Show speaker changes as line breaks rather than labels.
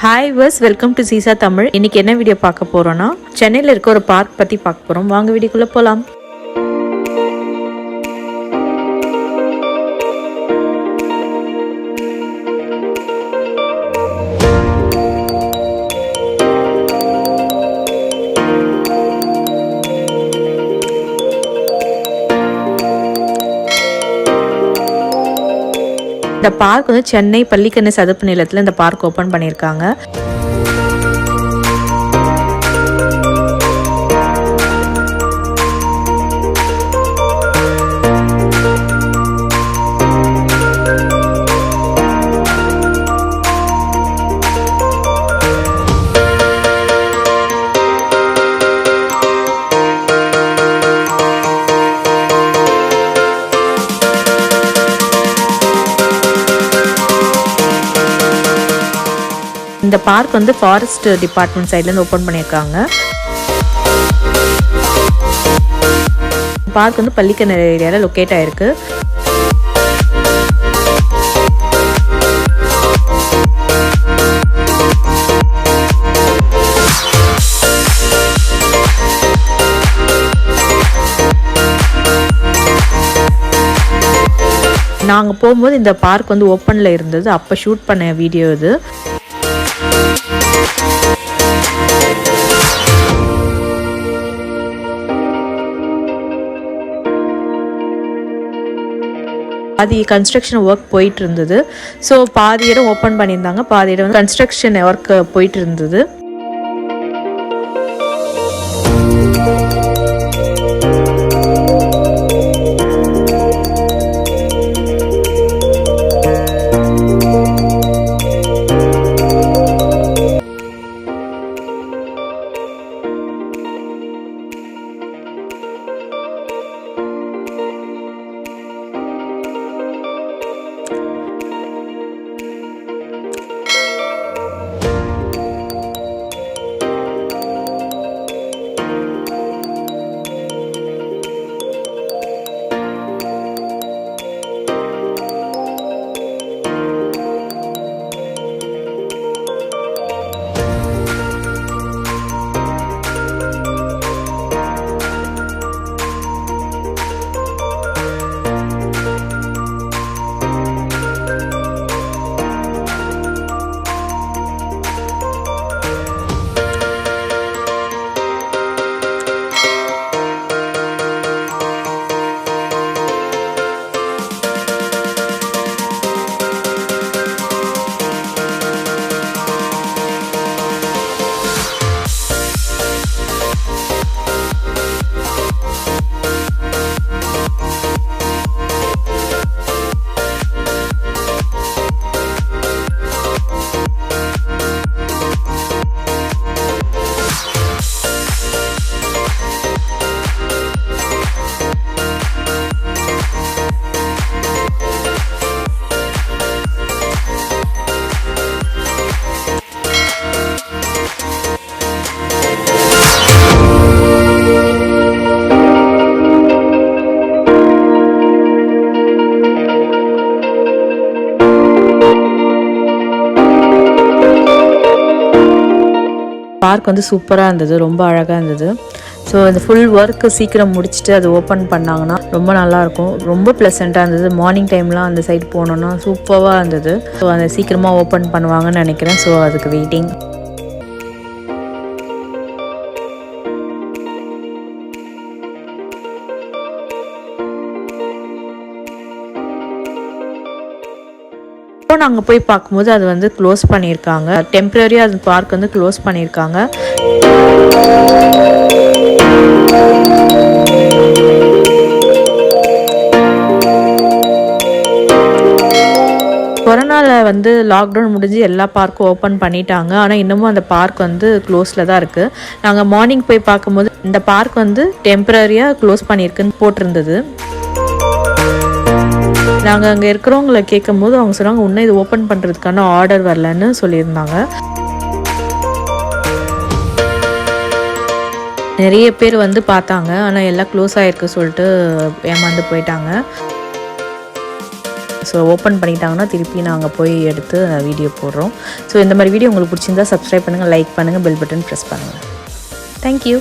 Hi viewers, welcome to Sisa Tamil. இன்னைக்கு என்ன video பார்க்க போறோம்னா சென்னையில இருக்க ஒரு பார்க் பத்தி பார்க்க போறோம். வாங்க வீடியோக்குள்ள போலாம். இந்த பார்க் வந்து சென்னை பள்ளிக்கரணை சதுப்பு நிலத்துல இந்த பார்க் ஓபன் பண்ணிருக்காங்க. இந்த பார்க் வந்து ஃபாரஸ்ட் டிபார்ட்மெண்ட் சைடுல இருந்து ஓபன் பண்ணிருக்காங்க. பார்க் வந்து பள்ளிக்கரணை ஏரியால லொகேட் ஆயிருக்கு. நாங்க போகும்போது இந்த பார்க் வந்து ஓப்பன்ல இருந்தது. அப்ப ஷூட் பண்ண வீடியோ இது. பாதி கன்ஸ்ட்ரக்ஷன் ஒர்க் போயிட்டு இருந்தது. ஸோ பாதி இடம் ஓப்பன் பண்ணியிருந்தாங்க, பாதி இடம் வந்து கன்ஸ்ட்ரக்ஷன் ஒர்க் போயிட்டு இருந்தது. பார்க் வந்து சூப்பராக இருந்தது, ரொம்ப அழகாக இருந்தது. ஸோ இந்த ஃபுல் ஒர்க்கு சீக்கிரம் முடிச்சுட்டு அது ஓப்பன் பண்ணாங்கன்னா ரொம்ப நல்லாயிருக்கும். ரொம்ப ப்ளசண்ட்டாக இருந்தது. மார்னிங் டைம்லாம் அந்த சைடு போனோன்னா சூப்பராக இருந்தது. ஸோ அதை சீக்கிரமாக ஓப்பன் பண்ணுவாங்கன்னு நினைக்கிறேன். ஸோ அதுக்கு வெயிட்டிங். நாங்கள் போய் பார்க்கும்போது அது வந்து க்ளோஸ் பண்ணியிருக்காங்க. டெம்பரரியாக அது பார்க் வந்து க்ளோஸ் பண்ணியிருக்காங்க. கொரோனாவில் வந்து லாக்டவுன் முடிஞ்சு எல்லா பார்க்கும் ஓப்பன் பண்ணிட்டாங்க. ஆனால் இன்னமும் அந்த பார்க் வந்து க்ளோஸில் தான் இருக்குது. நாங்கள் மார்னிங் போய் பார்க்கும்போது இந்த பார்க் வந்து டெம்பரரியாக க்ளோஸ் பண்ணியிருக்குன்னு போட்டிருந்தது. நாங்கள் அங்கே இருக்கிறவங்களை கேட்கும்போது அவங்க சொன்னாங்க இன்னும் இது ஓப்பன் பண்ணுறதுக்கான ஆர்டர் வரலன்னு சொல்லியிருந்தாங்க. நிறைய பேர் வந்து பார்த்தாங்க, ஆனால் எல்லாம் க்ளோஸ் ஆகிருக்கு சொல்லிட்டு ஏமாந்து போயிட்டாங்க. ஸோ ஓப்பன் பண்ணிட்டாங்கன்னா திருப்பி நாங்கள் போய் எடுத்து வீடியோ போடுறோம். ஸோ இந்த மாதிரி வீடியோ உங்களுக்கு பிடிச்சிருந்தா சப்ஸ்கிரைப் பண்ணுங்கள், லைக் பண்ணுங்கள், பெல் பட்டன் ப்ரெஸ் பண்ணுங்கள். தேங்க்யூ.